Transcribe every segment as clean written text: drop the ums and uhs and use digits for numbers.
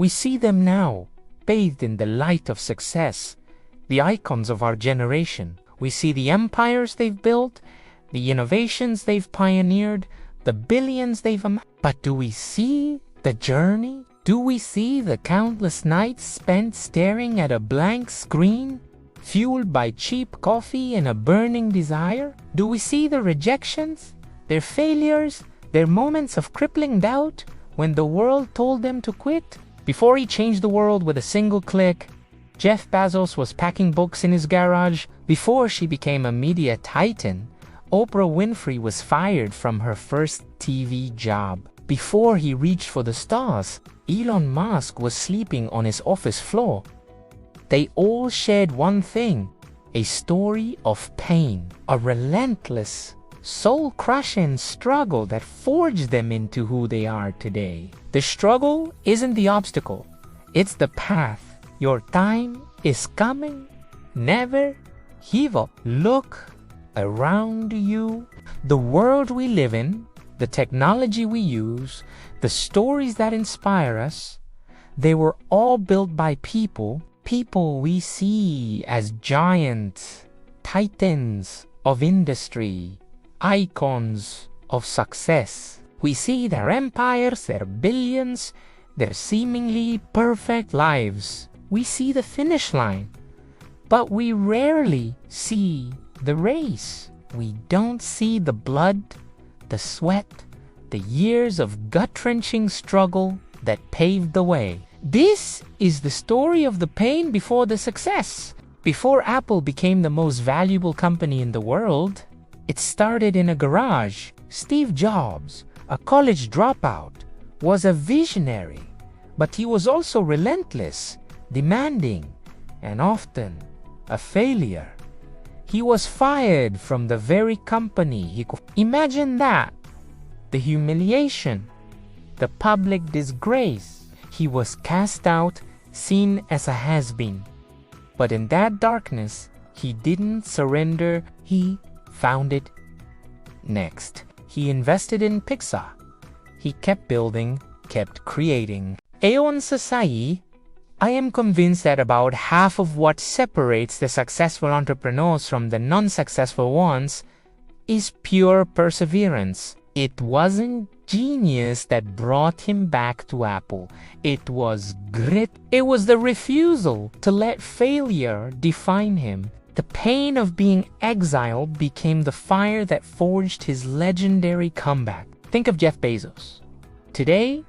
We see them now, bathed in the light of success, the icons of our generation. We see the empires they've built, the innovations they've pioneered, the billions they've amassed. But do we see the journey? Do we see the countless nights spent staring at a blank screen, fueled by cheap coffee and a burning desire? Do we see the rejections, their failures, their moments of crippling doubt when the world told them to quit? Before he changed the world with a single click, Jeff Bezos was packing books in his garage. Before she became a media titan, Oprah Winfrey was fired from her first TV job. Before he reached for the stars, Elon Musk was sleeping on his office floor. They all shared one thing, a story of pain, a relentless, soul-crushing struggle that forged them into who they are today. The struggle isn't the obstacle, it's the path. Your time is coming. Never give up. Look around you. The world we live in, the technology we use, the stories that inspire us, they were all built by people we see as giant titans of industry, icons of success. We see their empires, their billions, their seemingly perfect lives. We see the finish line, but we rarely see the race. We don't see the blood, the sweat, the years of gut-wrenching struggle that paved the way. This is the story of the pain before the success. Before Apple became the most valuable company in the world, it started in a garage. Steve Jobs, a college dropout, was a visionary, but he was also relentless, demanding, and often a failure. He was fired from the very company he could. Imagine that. The humiliation, the public disgrace. He was cast out, seen as a has-been. But in that darkness, he didn't surrender. He found it next. He invested in Pixar. He kept building, kept creating. Aeon Sasai, I am convinced that about half of what separates the successful entrepreneurs from the non-successful ones is pure perseverance. It wasn't genius that brought him back to Apple. It was grit. It was the refusal to let failure define him. The pain of being exiled became the fire that forged his legendary comeback. Think of Jeff Bezos. Today,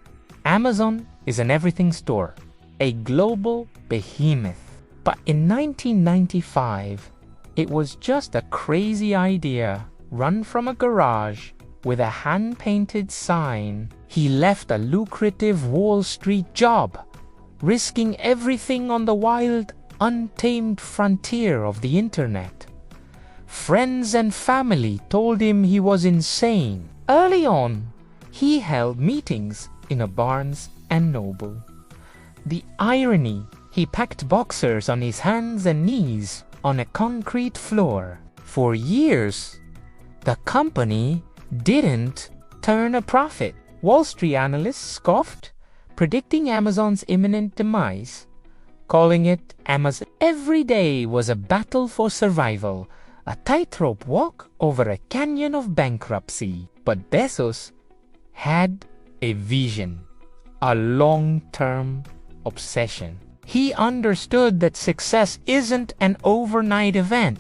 Amazon is an everything store, a global behemoth. But in 1995, it was just a crazy idea run from a garage with a hand-painted sign. He left a lucrative Wall Street job, risking everything on the wild, untamed frontier of the internet. Friends and family told him he was insane. Early on, he held meetings in a Barnes and Noble. The irony, he packed boxers on his hands and knees on a concrete floor. For years, the company didn't turn a profit. Wall Street analysts scoffed, predicting Amazon's imminent demise, calling it Amazon. Every day was a battle for survival, a tightrope walk over a canyon of bankruptcy. But Bezos had a vision, a long-term obsession. He understood that success isn't an overnight event.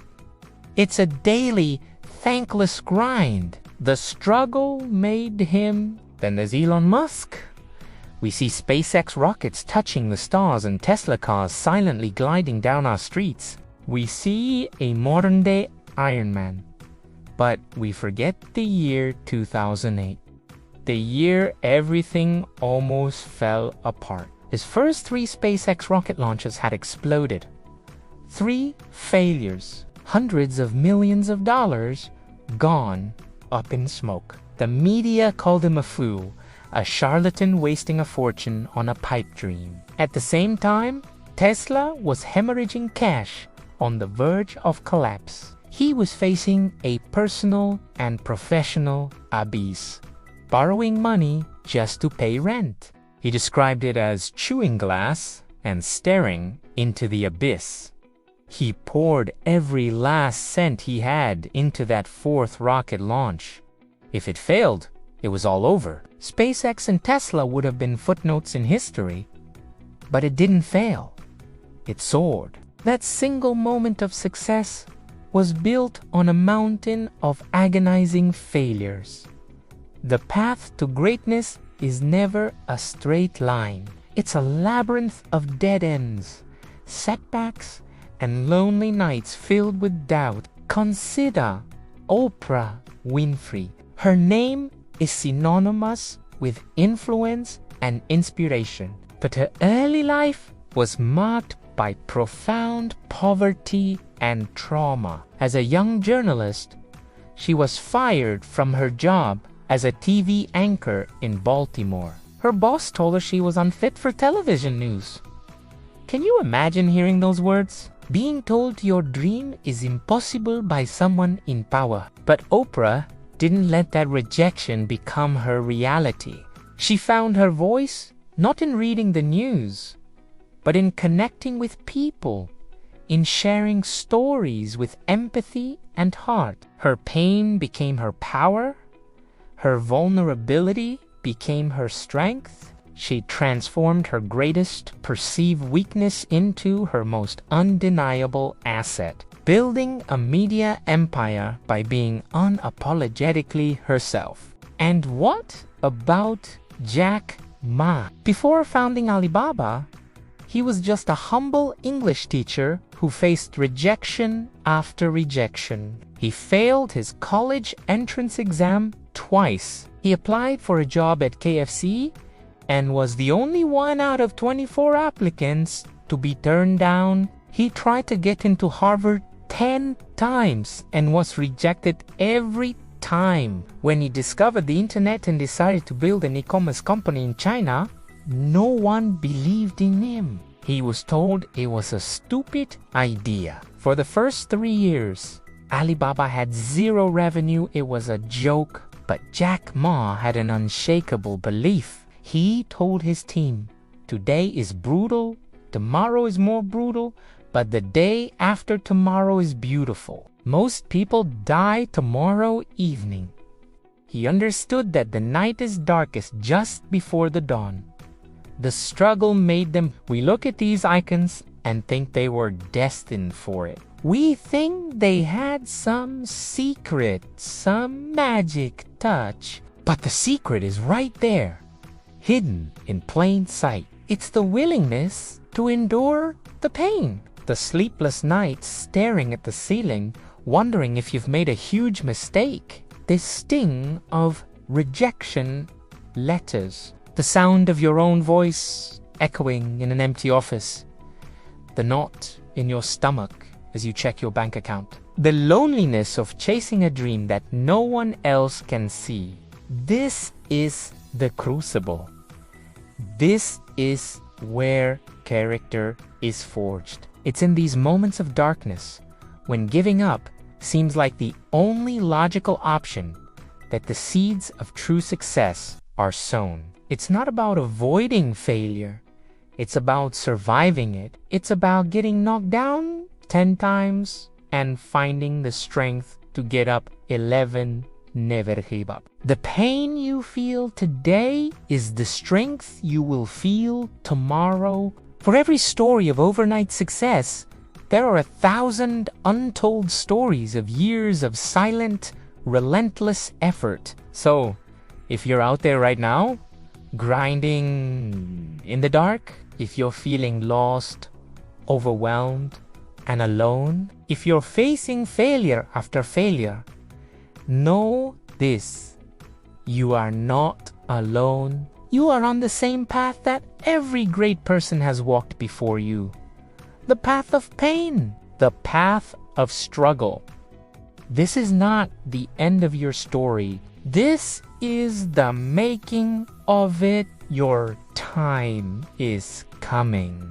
It's a daily, thankless grind. The struggle made him. Then there's Elon Musk. We see SpaceX rockets touching the stars and Tesla cars silently gliding down our streets. We see a modern-day Iron Man. But we forget the year 2008. The year everything almost fell apart. His first 3 SpaceX rocket launches had exploded. 3 failures. Hundreds of millions of dollars gone up in smoke. The media called him a fool, a charlatan wasting a fortune on a pipe dream. At the same time, Tesla was hemorrhaging cash on the verge of collapse. He was facing a personal and professional abyss, borrowing money just to pay rent. He described it as chewing glass and staring into the abyss. He poured every last cent he had into that fourth rocket launch. If it failed, it was all over. SpaceX and Tesla would have been footnotes in history, but it didn't fail. It soared. That single moment of success was built on a mountain of agonizing failures. The path to greatness is never a straight line. It's a labyrinth of dead ends, setbacks, and lonely nights filled with doubt. Consider Oprah Winfrey. Her name is synonymous with influence and inspiration, but her early life was marked by profound poverty and trauma. As a young journalist, she was fired from her job as a TV anchor in Baltimore. Her boss told her she was unfit for television news. Can you imagine hearing those words? Being told your dream is impossible by someone in power. But Oprah didn't let that rejection become her reality. She found her voice not in reading the news, but in connecting with people, in sharing stories with empathy and heart. Her pain became her power. Her vulnerability became her strength. She transformed her greatest perceived weakness into her most undeniable asset, building a media empire by being unapologetically herself. And what about Jack Ma? Before founding Alibaba, he was just a humble English teacher who faced rejection after rejection. He failed his college entrance exam twice. He applied for a job at KFC and was the only one out of 24 applicants to be turned down. He tried to get into Harvard 10 times and was rejected every time. When he discovered the internet and decided to build an e-commerce company in China, no one believed in him. He was told it was a stupid idea. For the first 3 years, Alibaba had zero revenue. It was a joke. But Jack Ma had an unshakable belief. He told his team, today is brutal, tomorrow is more brutal, but the day after tomorrow is beautiful. Most people die tomorrow evening. He understood that the night is darkest just before the dawn. The struggle made them. We look at these icons and think they were destined for it. We think they had some secret, some magic touch. But the secret is right there, hidden in plain sight. It's the willingness to endure the pain. The sleepless nights staring at the ceiling, wondering if you've made a huge mistake. This sting of rejection letters. The sound of your own voice echoing in an empty office. The knot in your stomach as you check your bank account. The loneliness of chasing a dream that no one else can see. This is the crucible. This is where character is forged. It's in these moments of darkness, when giving up seems like the only logical option, that the seeds of true success are sown. It's not about avoiding failure. It's about surviving it. It's about getting knocked down 10 times and finding the strength to get up 11. Never give up. The pain you feel today is the strength you will feel tomorrow. For every story of overnight success, there are 1,000 untold stories of years of silent, relentless effort. So, if you're out there right now, grinding in the dark, if you're feeling lost, overwhelmed, and alone, if you're facing failure after failure, know this: you are not alone. You are on the same path that every great person has walked before you. The path of pain, the path of struggle. This is not the end of your story. This is the making of it. Your time is coming.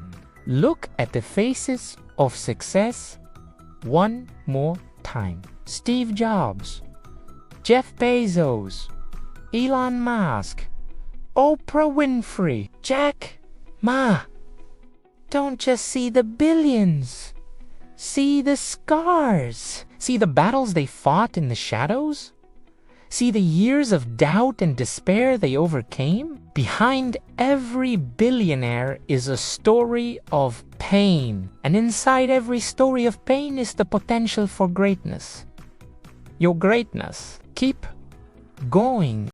Look at the faces of success one more time. Steve Jobs, Jeff Bezos, Elon Musk, Oprah Winfrey. Jack, Ma, don't just see the billions. See the scars. See the battles they fought in the shadows. See the years of doubt and despair they overcame. Behind every billionaire is a story of pain. And inside every story of pain is the potential for greatness. Your greatness. Keep going.